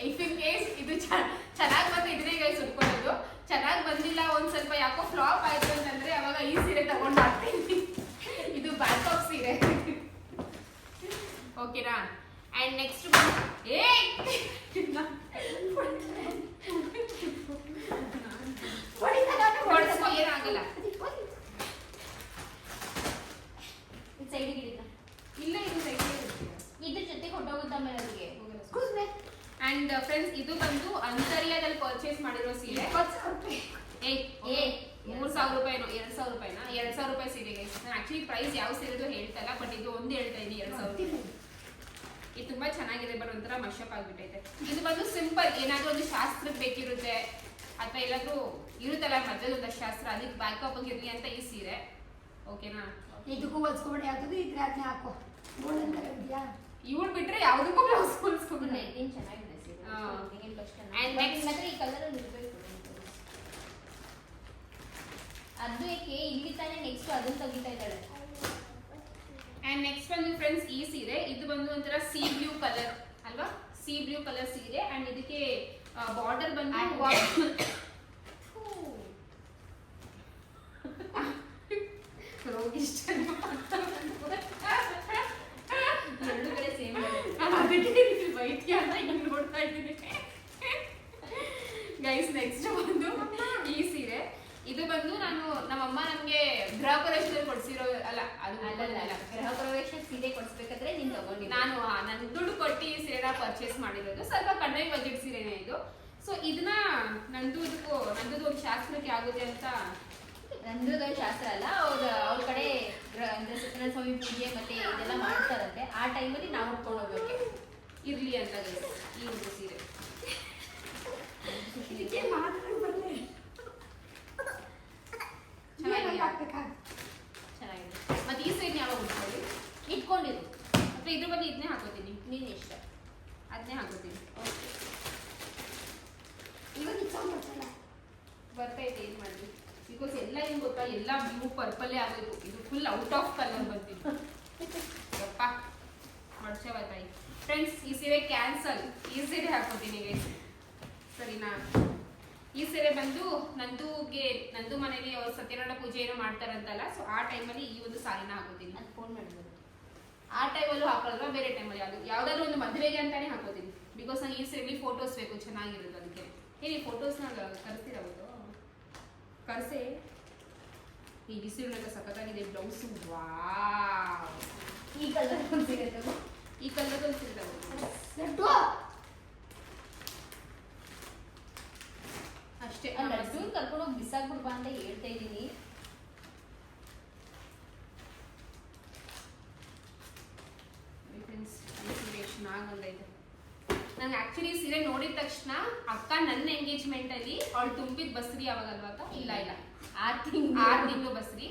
ಇಫ್ ಇನ್ ಕೇಸ್ ಇದು ಚೆನ್ನಾಗಿ ಬಂದು ಇದನ್ನೇ ಗೈಸ್ ಉಟ್ಕೊಳ್ಳೋದು, ಚೆನ್ನಾಗಿ ಬಂದಿಲ್ಲ ಒಂದ್ ಸ್ವಲ್ಪ ಯಾಕೋ ಫ್ಲಾಪ್ ಆಯ್ತು ಅಂತಂದ್ರೆ ಅವಾಗ ಈ ಸೀರೆ ತಗೊಂಡು ಹಾಕ್ತೀನಿ. ಇದು ಬ್ಯಾಂಕಾಕ್ ಸೀರೆ, ಓಕೆನಾ. ಅಂಡ್ ನೆಕ್ಸ್ಟ್ ಏನಾಗಲ್ಲ, ಸೈಡಿಗೆ ಹಿಡಿತ ಇಲ್ಲ ಇದು ಸೈಡ್ ಇದ್ರ ಜೊತೆ ಹೊಟ್ಟೋಗುತ್ತೆ ಆಮೇಲೆ ಅದಕ್ಕೆ. ಅಂಡ್ ಫ್ರೆಂಡ್ಸ್ ಇದು ಬಂದು ಅಂತರ್ಯದಲ್ಲಿ ಪರ್ಚೇಸ್ ಮಾಡಿರೋ ಸೀರೆ. 3,000 ರೂಪಾಯಿನೋ 2,000 ರೂಪಾಯಿನಾ, 2,000 ರೂಪಾಯಿ ಸೀರೆಗೆ. ನಾನು ಆಕ್ಚುಲಿ ಪ್ರೈಸ್ ಯಾವ ಸೀರೆದು ಹೇಳ್ತಾ ಇಲ್ಲ, ಬಟ್ ಇದು ಒಂದು ಹೇಳ್ತಾ ಇದ್ದೀನಿ 2,000 ರೂಪಾಯಿ. ಇದು ತುಂಬಾ ಚೆನ್ನಾಗಿದೆ, ಬಟ್ ಒಂಥರ ಮಶಪ್ ಆಗ್ಬಿಟ್ಟೈತೆ. ಇದು ಬಂದು ಸಿಂಪಲ್, ಏನಾದ್ರೂ ಒಂದು ಶಾಸ್ತ್ರಕ್ಕೆ ಬೇಕಿರುತ್ತೆ ಅಥವಾ ಎಲ್ಲಾದ್ರೂ ಇರುತ್ತಲ್ಲ ಮಧ್ಯದ ಒಂದಷ್ಟು ಶಾಸ್ತ್ರ, ಅದಕ್ಕೆ ಬ್ಯಾಕಪ್ ಇರ್ಲಿ ಅಂತ ಈ ಸೀರೆ, ಓಕೆನಾ. ಇದಕ್ಕೂ ಹೊಲ್ಸ್ಕೊಂಡು ಯಾವ್ದು ಇದ್ರೆ ಅದನ್ನ ಹಾಕೋ. ಗೋಲ್ಡನ್ ಕಲರ್ ಇದೆಯಾ, ಇವ್ಳು ಬಿಟ್ರೆ ಯಾವುದಕ್ಕೂ ಬ್ಲೌಸ್ ಹೊಲ್ಸ್ಕೊಂಡು. ಏನ್ ಚೆನ್ನಾಗಿದೆ ಸೀರೆ, ಏನ್ ಕಷ್ಟ. And next ಮಾತ್ರ ಈ ಕಲರ್ ಅಲ್ಲಿ ಇರಬೇಕು. ಅದು ಏಕೆ ಇಲ್ಲಿ ತಾನೇ ನೆಕ್ಸ್ಟ್ ಅದನ್ನ ತೆಗಿತಾ ಇದ್ದಾಳೆ. ಅಂಡ್ ನೆಕ್ಸ್ಟ್ ಬಂದು ಫ್ರೆಂಡ್ಸ್ ಈ ಸೀರೆ, ಇದು ಬಂದು ಒಂಥರ ಸಿ ಬ್ಲೂ ಕಲರ್ ಅಲ್ವಾ, ಸಿ ಬ್ಲೂ ಕಲರ್ ಸೀರೆ. ಅಂಡ್ ಇದಕ್ಕೆ ಬಾರ್ಡರ್ ಬಂದು ಎರಡು ಕಡೆ ಸೇಮ್ ವೈದ್ಯ ಅಂತ ಹಿಂಗ್ ನೋಡ್ತಾ ಇದ್ದೀನಿ ಗೈಸ್. ನೆಕ್ಸ್ಟ್ ಬಂದು ಈ ಸೀರೆ, ಇದು ಬಂದು ನಾನು ನಮ್ಮಮ್ಮ ನಮ್ಗೆ ಗೃಹ ಪ್ರವೇಶದಲ್ಲಿ ಕೊಡ್ಸಿರೋ, ಅಲ್ಲ ಅದು ಅಲ್ಲ ಗೃಹ ಪ್ರವೇಶ ಸೀರೆ ಕೊಡಿಸ್ಬೇಕಾದ್ರೆ ನೀನ್ ತಗೊಂಡಿ. ನಾನು ನನ್ನ ದುಡ್ಡು ಕೊಟ್ಟು ಈ ಸೀರೆನ ಪರ್ಚೇಸ್ ಮಾಡಿರೋದು, ಸ್ವಲ್ಪ ಕಡಿಮೆ ಬಜೆಟ್ ಸೀರೆನೇ ಇದು. ಸೊ ಇದನ್ನ ನಂದು ಒಂದು ಶಾಸ್ತ್ರಕ್ಕೆ ಆಗುತ್ತೆ ಅಂತ. ನಂದು ಶಾಸ್ತ್ರ ಅಲ್ಲ, ಅವ್ರ ಕಡೆ ಅಂದ್ರೆ ಸತ್ಯನಾರಾಯಣ ಸ್ವಾಮಿ ಪೂಜೆ ಮತ್ತೆ ಇದೆಲ್ಲ ಮಾಡ್ತಾರಂತೆ, ಆ ಟೈಮಲ್ಲಿ ನಾವು ಉಟ್ಕೊಂಡು ಹೋಗ್ಬೇಕು ಇರ್ಲಿ ಅಂತ ಈ ಒಂದು ಸೀರೆ. ಇದಕ್ಕೆ ಮಾತ್ರ ಬರಲಿ ಚೆನ್ನಾಗಿದೆ. ಮತ್ತೆ ಈ ಸೈಡ್ ಯಾವಾಗ ಉಟ್ಕೊಳ್ಳಿ ಇಟ್ಕೊಂಡಿರು, ಅಥವಾ ಇದ್ರ ಬಗ್ಗೆ ಇದನ್ನೇ ಹಾಕೋತೀನಿ, ನೀನ್ ಇಷ್ಟ ಅದನ್ನೇ ಹಾಕೋತೀನಿ. ಓಕೆ, ಇವಾಗ ಇಟ್ಕೊಂಡ್ಬರ್ತಲ್ಲ ಬರ್ತೈತೆ, ಏನ್ ಮಾಡ್ಲಿ, ಬಿಕಾಸ್ ಎಲ್ಲ ಏನ್ ಗೊತ್ತಾ, ಎಲ್ಲ ಬ್ಲೂ ಪರ್ಪಲ್ಲೇ ಆಗೋದು. ಇದು ಫುಲ್ ಔಟ್ ಆಫ್ ಕಲರ್ ಬಂದಿತ್ತು. ಯಪ್ಪ ಮಡ್ಚವ ತಾಯಿ. ಫ್ರೆಂಡ್ಸ್ ಈ ಸೀರೆ ಕ್ಯಾನ್ಸಲ್, ಈ ಸೀರೆ ಹಾಕೋತೀನಿ ಗೈಸ್, ಸರಿನಾ. ಈ ಸೀರೆ ಬಂದು ನಂದು ಮನೇಲಿ ಅವ್ರು ಸತ್ಯನಾರಾಯಣ ಪೂಜೆ ಏನೋ ಮಾಡ್ತಾರಂತಲ್ಲ, ಸೊ ಆ ಟೈಮಲ್ಲಿ ಈ ಒಂದು ಸಾರಿನ ಹಾಕೋತೀನಿ. ಅದು ಫೋನ್ ಮಾಡಿದ್ರು, ಆ ಟೈಮಲ್ಲೂ ಹಾಕೊಳ್ಳಲ್ವಾ, ಬೇರೆ ಟೈಮಲ್ಲಿ ಯಾವ್ದಾದ್ರು ಒಂದು ಮದುವೆಗೆ ಅಂತಾನೆ ಹಾಕೋತೀನಿ. ಬಿಕಾಸ್ ನಂಗೆ ಈ ಸೀರೆಲಿ ಫೋಟೋಸ್ ಬೇಕು, ಚೆನ್ನಾಗಿರೋದು. ಅದಕ್ಕೆ ಏನಿ ಫೋಟೋಸ್ನ ಕರೆಸ್ತಿರೋದು ಕರ್ಸೆ. ಈ ಬಿಸಿಲು ಸಖತ್ತಾಗಿದೆ ಬ್ಲೌಸು. ವಾವ್, ಈ ಕಲರ್ ಒಂದು ಸೀರೆ ತಗೋ, ಈ ಕಲರ್ ಒಂದು ಸೀರೆ ಲಡ್ಡು ಅಷ್ಟೇ. ಅಷ್ಟೇ. ಲಡ್ಡು ಕರ್ಕೊಂಡು ಹೋಗಿ ಬಿಸಾಕ್ಬಿಡ್ಬಾ ಅಂತ ಹೇಳ್ತಾ ಇದೀನಿ. ಚೆನ್ನಾಗಿ ಬಂದೈತೆ. ನಂಗೆ ಆಕ್ಚುಲಿ ಸೀರೆ ನೋಡಿದ ತಕ್ಷಣ ಅಕ್ಕ ನನ್ನ ಎಂಗೇಜ್ಮೆಂಟ್ ಅಲ್ಲಿ ಅವಳು ತುಂಬಿದ ಬಸ್ರಿ ಯಾವಾಗಲ್ವಾಗ ಇಲ್ಲ 6 ತಿಂಗಳು ಬಸ್ರಿ.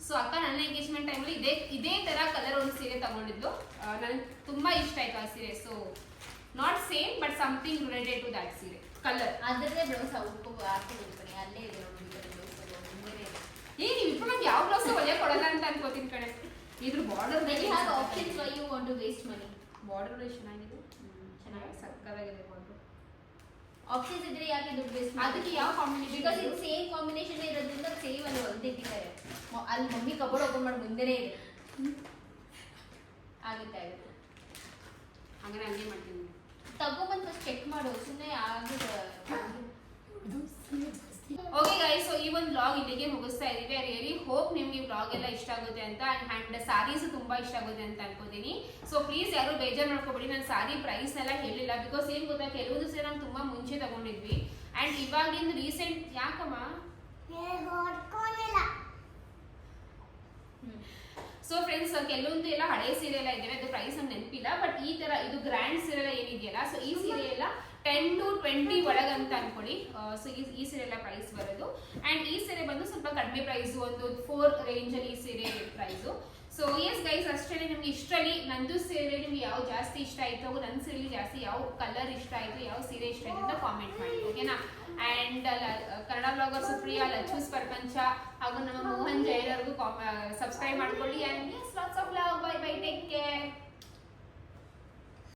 ಸೊ ಅಕ್ಕ ನನ್ನ ಎಂಗೇಜ್ಮೆಂಟ್ ಟೈಮಲ್ಲಿ ಇದೇ ತರ ಕಲರ್ ಒಂದು ಸೀರೆ ತಗೊಂಡಿದ್ದು. ನನಗೆ ತುಂಬಾ ಇಷ್ಟ ಆಯ್ತು ಆ ಸೀರೆ. So not same but something related to that ಸೀರೆ ಕಲರ್. ಅದರಲ್ಲೇ ಬ್ಲೌಸ್ ಹಾಕೊಂಡು ಅಲ್ಲೇ ಇದೆ ನೋಡಿ ಬ್ಲೌಸ್. ನೀವು ಇಬ್ರು ನಂಗೆ ಯಾವ ಬ್ಲೌಸ್ ಹೊಲಿಯಕ್ಕೆ ಕೊಡಲ್ಲ ಅಂತ ಅನ್ಕೋತೀನಿ ಕಣೆ. ಇದ್ರ border options why you want to waste money. Border ಚೆನ್ನಾಗಿದೆ, ಚೆನ್ನಾಗಿ ಸಕ್ಕತ್ತಾಗಿದೆ ಬಾರ್ಡರ್. ಆಪ್ಷನ್ಸ್ ಇದ್ರೆ ಯಾಕೆ ದುಡ್ಡು ವೇಸ್ಟ್? ಅದಕ್ಕೆ ಯಾವ ಕಾಂಬಿನೇಷನ್? ಬಿಕಾಸ್ ಇದು ಸೇಮ್ ಕಾಂಬಿನೇಷನ್ ಇರೋದ್ರಿಂದ ಸೇಮ್ ಅಲ್ಲಿ ಹೊಲ್ದಿಟ್ಟಿದ್ದಾರೆ. ಅಲ್ಲಿ ಮಮ್ಮಿ ಕಬೋರ್ಡ್ ಓಪನ್ ಮಾಡಿ ಮುಂದೆನೇ ಇದೆ. ಆಗುತ್ತೆ ಹಾಗಾದ್ರೆ ಹಂಗೆ ಮಾಡ್ತೀನಿ. ತಗೊಬಂದು ಫಸ್ಟ್ ಚೆಕ್ ಮಾಡು, ಸುಮ್ಮನೆ ಆಗಿದೆ. ಓಕೆ ಗೈಸ್, ಸೊ ಈ ಒಂದು ವ್ಲಾಗ್ ಇಲ್ಲಿಗೆ ಮುಗಿಸ್ತಾ ಇದೀವಿ. ಐ ರಿಯಲಿ ಹೋಪ್ ನಿಮ್ಗೆ ಈ ವ್ಲಾಗ್ ಎಲ್ಲ ಇಷ್ಟ ಆಗುತ್ತೆ ಅಂತ. ಅಂಡ್ ಸಾರೀಸ್ ತುಂಬಾ ಇಷ್ಟ ಆಗುತ್ತೆ ಅಂತ ಅನ್ಕೋತೀನಿ. ಸೊ ಪ್ಲೀಸ್ ಯಾರು ಬೇಜಾರು ಮಾಡ್ಕೋಬೇಡಿ, ನಾನು ಸಾರಿ ಪ್ರೈಸ್ ಎಲ್ಲ ಹೇಳಿಲ್ಲ. ಬಿಕಾಸ್ ಏನ್ ಗೊತ್ತಾ, ಕೆಲವೊಂದು ಸರಿ ನಾವು ತುಂಬಾ ಮುಂಚೆ ತಗೊಂಡಿದ್ವಿ ಅಂಡ್ ಇವಾಗಿಂದ ರೀಸೆಂಟ್ ಯಾಕಮ್ಮ ಸೊ ಫ್ರೆಂಡ್ಸ್, ಕೆಲವೊಂದು ಎಲ್ಲ ಹಳೆ ಸೀರೆ ಎಲ್ಲ ಇದಾವೆ, ಅದು ಪ್ರೈಸ್ ನಮ್ಗೆ ನೆನಪಿಲ್ಲ. ಬಟ್ ಈ ತರ ಇದು ಗ್ರ್ಯಾಂಡ್ ಸೀರೆ ಎಲ್ಲ ಏನಿದೆಯಲ್ಲ, ಸೊ ಈ ಸೀರೆ ಎಲ್ಲ 10 to 20 ಒಳಗಂತ ಅನ್ಕೊಳ್ಳಿ. ಸೊ ಈ ಸೀರೆ ಎಲ್ಲ ಪ್ರೈಸ್ ಬರೋದು. ಅಂಡ್ ಈ ಸೀರೆ ಬಂದು ಸ್ವಲ್ಪ ಕಡಿಮೆ ಪ್ರೈಸ್, ಒಂದು 4 ರೇಂಜ್ ಅಲ್ಲಿ ಈ ಸೀರೆ ಪ್ರೈಸು. ಸೊ ಎಸ್ ಗೈಸ್, ಅಷ್ಟೇ. ನಿಮ್ಗೆ ಇಷ್ಟರಲ್ಲಿ ನಂದು ಸೀರೆ ನಿಮ್ಗೆ ಯಾವ ಜಾಸ್ತಿ ಇಷ್ಟ ಆಯ್ತು, ನನ್ನ ಸೀರೆಲಿ ಜಾಸ್ತಿ ಯಾವ ಕಲರ್ ಇಷ್ಟ ಆಯ್ತು, ಯಾವ ಸೀರೆ ಇಷ್ಟ ಆಯ್ತು ಅಂತ ಕಾಮೆಂಟ್ ಮಾಡಿ, ಓಕೆನಾ? ಅಂಡ್ ಕನ್ನಡ ಬ್ಲಾಗರ್ ಸುಪ್ರಿಯಾ, ಲಚ್ಚೂಸ್ ಪ್ರಪಂಚ ಹಾಗೂ ನಮ್ಮ ಮೋಹನ್ ಜೈನ್ ಅವ್ರಿಗೂ ಸಬ್ಸ್ಕ್ರೈಬ್ ಮಾಡ್ಕೊಳ್ಳಿ. And lots of love. Bye bye, take care.